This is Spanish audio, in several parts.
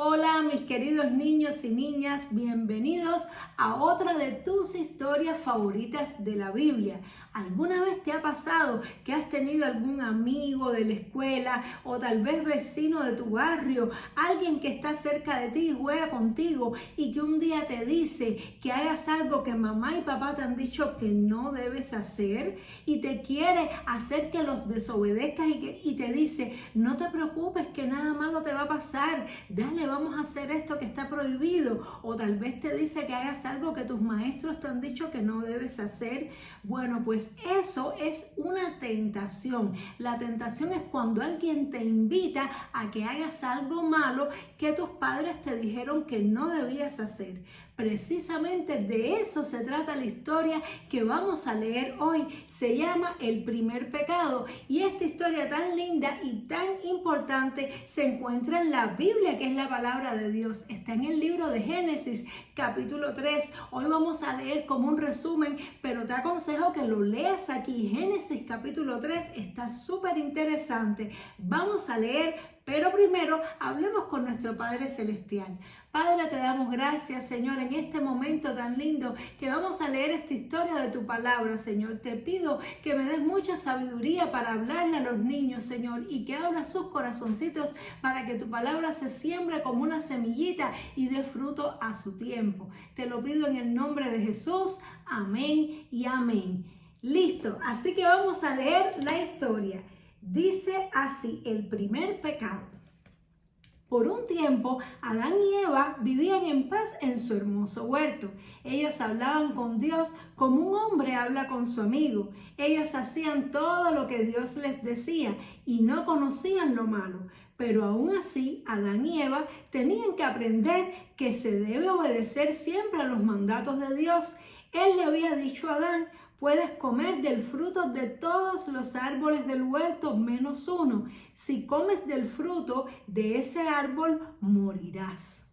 Hola mis queridos niños y niñas, bienvenidos a otra de tus historias favoritas de la Biblia. ¿Alguna vez te ha pasado que has tenido algún amigo de la escuela o tal vez vecino de tu barrio, alguien que está cerca de ti y juega contigo y que un día te dice que hagas algo que mamá y papá te han dicho que no debes hacer y te quiere hacer que los desobedezcas y te dice, no te preocupes que nada malo te va a pasar, dale, vamos a hacer esto que está prohibido? O tal vez te dice que hagas algo que tus maestros te han dicho que no debes hacer. Bueno, pues eso es una tentación. La tentación es cuando alguien te invita a que hagas algo malo que tus padres te dijeron que no debías hacer. Precisamente de eso se trata la historia que vamos a leer hoy. Se llama El primer pecado y esta historia tan linda y tan importante se encuentra en la Biblia, que es la palabra de Dios. Está en el libro de Génesis, capítulo 3. Hoy vamos a leer como un resumen, pero te aconsejo que lo leas aquí. Génesis, capítulo 3, está súper interesante. Vamos a leer, pero primero hablemos con nuestro Padre Celestial. Padre, te damos gracias, Señor, en este momento tan lindo que vamos a leer esta historia de tu palabra, Señor. Te pido que me des mucha sabiduría para hablarle a los niños, Señor, y que abras sus corazoncitos para que tu palabra se siembre como una semillita y dé fruto a su tiempo. Te lo pido en el nombre de Jesús. Amén y amén. Listo, así que vamos a leer la historia. Dice así, el primer pecado. Por un tiempo, Adán y Eva vivían en paz en su hermoso huerto. Ellos hablaban con Dios como un hombre habla con su amigo. Ellos hacían todo lo que Dios les decía y no conocían lo malo. Pero aún así, Adán y Eva tenían que aprender que se debe obedecer siempre a los mandatos de Dios. Él le había dicho a Adán: puedes comer del fruto de todos los árboles del huerto menos uno. Si comes del fruto de ese árbol, morirás.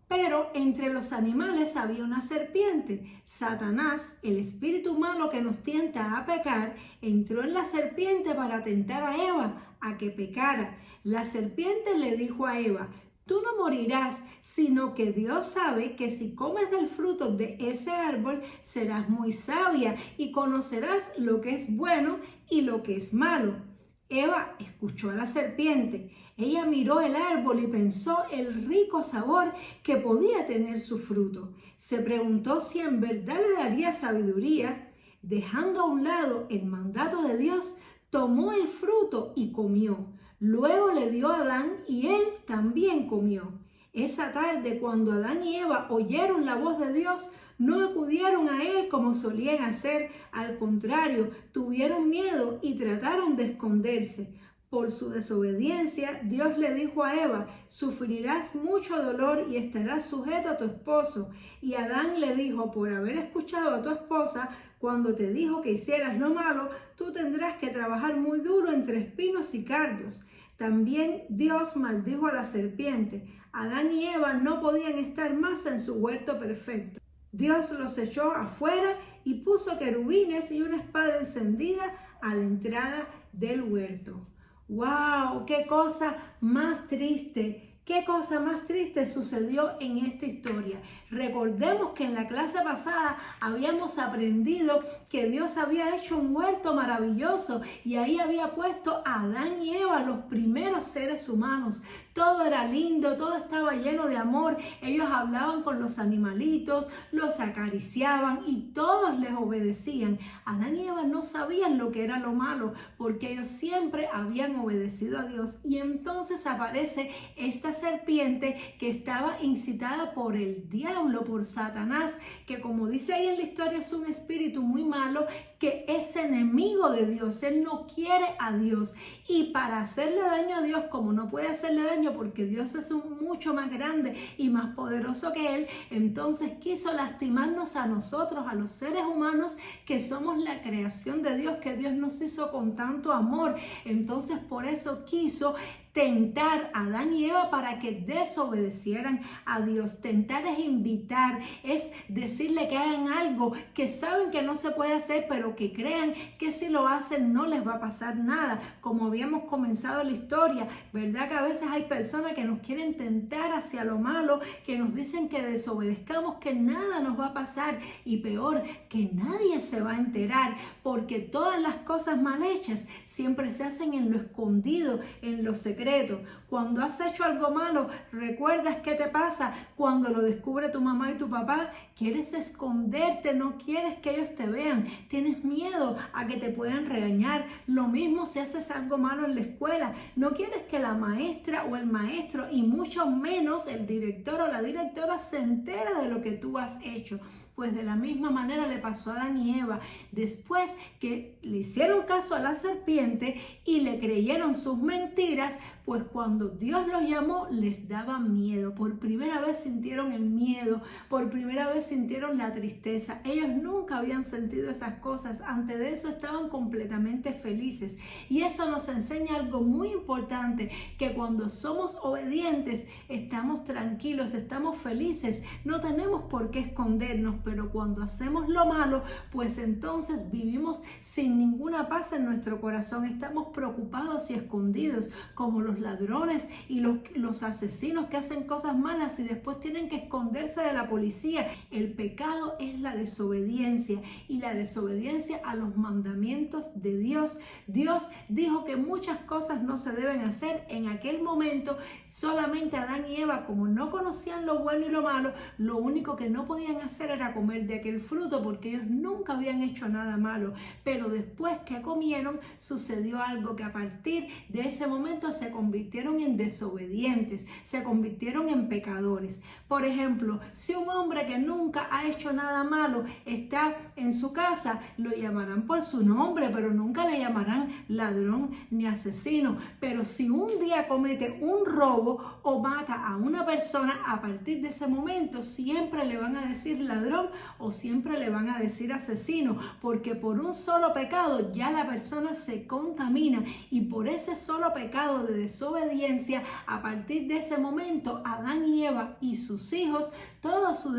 Pero entre los animales había una serpiente. Satanás, el espíritu malo que nos tienta a pecar, entró en la serpiente para tentar a Eva a que pecara. La serpiente le dijo a Eva: tú no morirás, sino que Dios sabe que si comes del fruto de ese árbol serás muy sabia y conocerás lo que es bueno y lo que es malo. Eva escuchó a la serpiente. Ella miró el árbol y pensó el rico sabor que podía tener su fruto. Se preguntó si en verdad le daría sabiduría. Dejando a un lado el mandato de Dios, tomó el fruto y comió. Luego le dio a Adán y él también comió. Esa tarde, cuando Adán y Eva oyeron la voz de Dios, no acudieron a él como solían hacer. Al contrario, tuvieron miedo y trataron de esconderse. Por su desobediencia, Dios le dijo a Eva: sufrirás mucho dolor y estarás sujeta a tu esposo. Y Adán le dijo: por haber escuchado a tu esposa, cuando te dijo que hicieras lo malo, tú tendrás que trabajar muy duro entre espinos y cardos. También Dios maldijo a la serpiente. Adán y Eva no podían estar más en su huerto perfecto. Dios los echó afuera y puso querubines y una espada encendida a la entrada del huerto. ¡Wow! ¡Qué cosa más triste! ¿Qué cosa más triste sucedió en esta historia? Recordemos que en la clase pasada habíamos aprendido que Dios había hecho un huerto maravilloso y ahí había puesto a Adán y Eva, los primeros seres humanos. Todo era lindo, todo estaba lleno de amor. Ellos hablaban con los animalitos, los acariciaban y todos les obedecían. Adán y Eva no sabían lo que era lo malo porque ellos siempre habían obedecido a Dios. Y entonces aparece esta serpiente que estaba incitada por el diablo, por Satanás, que como dice ahí en la historia es un espíritu muy malo que es enemigo de Dios. Él no quiere a Dios y para hacerle daño a Dios, como no puede hacerle daño porque Dios es mucho más grande y más poderoso que Él, entonces quiso lastimarnos a nosotros, a los seres humanos que somos la creación de Dios, que Dios nos hizo con tanto amor. Entonces por eso quiso tentar a Adán y Eva para que desobedecieran a Dios. Tentar es invitar, es decirle que hagan algo que saben que no se puede hacer, pero que crean que si lo hacen no les va a pasar nada. Como habíamos comenzado la historia, ¿verdad? Que a veces hay personas que nos quieren tentar hacia lo malo, que nos dicen que desobedezcamos, que nada nos va a pasar y peor, que nadie se va a enterar, porque todas las cosas mal hechas siempre se hacen en lo escondido, en lo secreto. Cuando has hecho algo malo, ¿recuerdas qué te pasa cuando lo descubre tu mamá y tu papá? Quieres esconderte, no quieres que ellos te vean, tienes miedo a que te puedan regañar. Lo mismo si haces algo malo en la escuela, no quieres que la maestra o el maestro y mucho menos el director o la directora se entere de lo que tú has hecho. Pues de la misma manera le pasó a Adán y Eva. Después que le hicieron caso a la serpiente y le creyeron sus mentiras, pues cuando Dios los llamó les daba miedo. Por primera vez sintieron el miedo, por primera vez sintieron la tristeza. Ellos nunca habían sentido esas cosas. Antes de eso estaban completamente felices. Y eso nos enseña algo muy importante, que cuando somos obedientes estamos tranquilos, estamos felices. No tenemos por qué escondernos, pero cuando hacemos lo malo, pues entonces vivimos sin ninguna paz en nuestro corazón. Estamos preocupados y escondidos, como los ladrones y los asesinos que hacen cosas malas y después tienen que esconderse de la policía. El pecado es la desobediencia, y la desobediencia a los mandamientos de Dios. Dios dijo que muchas cosas no se deben hacer. En aquel momento solamente Adán y Eva, como no conocían lo bueno y lo malo, lo único que no podían hacer era comer de aquel fruto, porque ellos nunca habían hecho nada malo. Pero después que comieron, sucedió algo, que a partir de ese momento se convirtieron en desobedientes, se convirtieron en pecadores. Por ejemplo, si un hombre que nunca ha hecho nada malo está en su casa, lo llamarán por su nombre, pero nunca le llamarán ladrón ni asesino. Pero si un día comete un robo o mata a una persona, a partir de ese momento siempre le van a decir ladrón o siempre le van a decir asesino, porque por un solo pecado ya la persona se contamina, y por ese solo pecado de desobediencia, a partir de ese momento Adán y Eva y sus hijos, todos sus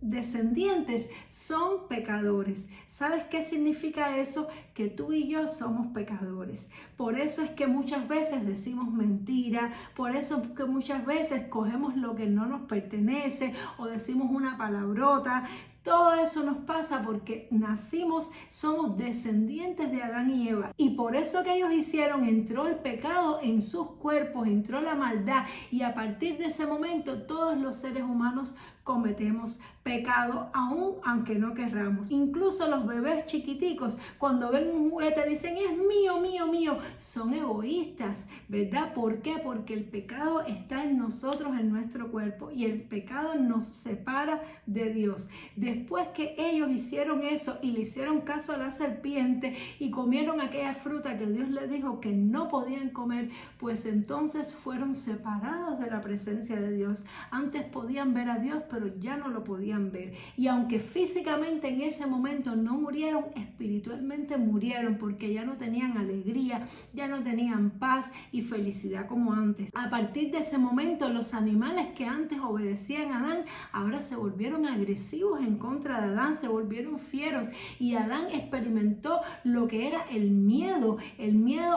descendientes son pecadores. ¿Sabes qué significa eso? Que tú y yo somos pecadores. Por eso es que muchas veces decimos mentira, por eso es que muchas veces cogemos lo que no nos pertenece o decimos una palabrota. Todo eso nos pasa porque nacimos, somos descendientes de Adán y Eva. Y por eso que ellos hicieron, entró el pecado en sus cuerpos, entró la maldad. Y a partir de ese momento todos los seres humanos cometemos pecado, aunque no querramos. Incluso los bebés chiquiticos, cuando ven un juguete, dicen es mío, mío, mío. Son egoístas, ¿verdad? ¿Por qué? Porque el pecado está en nosotros, en nuestro cuerpo, y el pecado nos separa de Dios. Después que ellos hicieron eso y le hicieron caso a la serpiente y comieron aquella fruta que Dios les dijo que no podían comer, pues entonces fueron separados de la presencia de Dios. Antes podían ver a Dios, pero ya no lo podían ver. Y aunque físicamente en ese momento no murieron, espiritualmente murieron, porque ya no tenían alegría, ya no tenían paz y felicidad como antes. A partir de ese momento, los animales que antes obedecían a Adán, ahora se volvieron agresivos en contra de Adán, se volvieron fieros, y Adán experimentó lo que era el miedo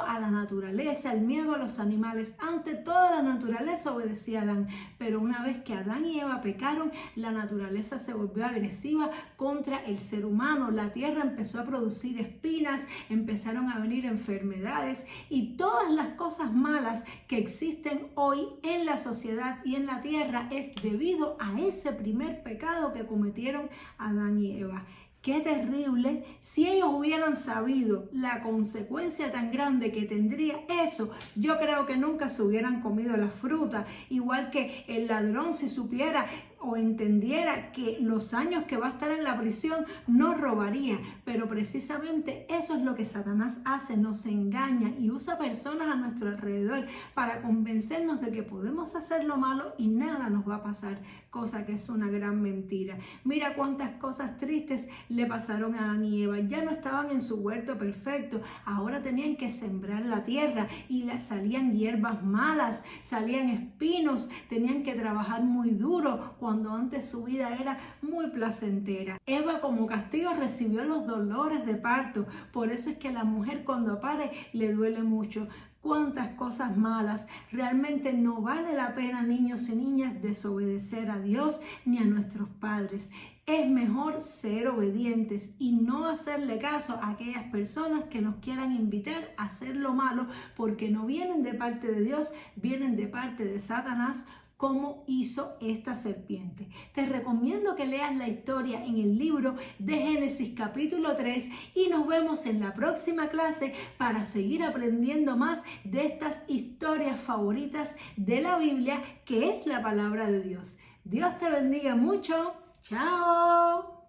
a la naturaleza, el miedo a los animales. Antes toda la naturaleza obedecía a Adán, pero una vez que Adán y Eva pecaron, la naturaleza se volvió agresiva contra el ser humano. La tierra empezó a producir espinas, empezaron a venir enfermedades, y todas las cosas malas que existen hoy en la sociedad y en la tierra es debido a ese primer pecado que cometieron Adán y Eva. Qué terrible. Si ellos hubieran sabido la consecuencia tan grande que tendría eso, yo creo que nunca se hubieran comido la fruta. Igual que el ladrón, si supiera o entendiera que los años que va a estar en la prisión, no robaría. Pero precisamente eso es lo que Satanás hace, nos engaña y usa personas a nuestro alrededor para convencernos de que podemos hacer lo malo y nada nos va a pasar, cosa que es una gran mentira. Mira cuántas cosas tristes le pasaron a Adán y Eva. Ya no estaban en su huerto perfecto, ahora tenían que sembrar la tierra y salían hierbas malas, salían espinos, tenían que trabajar muy duro cuando antes su vida era muy placentera. Eva como castigo recibió los dolores de parto, por eso es que a la mujer cuando pare le duele mucho. Cuántas cosas malas. Realmente no vale la pena, niños y niñas, desobedecer a Dios ni a nuestros padres. Es mejor ser obedientes y no hacerle caso a aquellas personas que nos quieran invitar a hacer lo malo, porque no vienen de parte de Dios, vienen de parte de Satanás, como hizo esta serpiente. Te recomiendo que leas la historia en el libro de Génesis capítulo 3 y nos vemos en la próxima clase para seguir aprendiendo más de estas historias favoritas de la Biblia, que es la palabra de Dios. Dios te bendiga mucho. ¡Chao!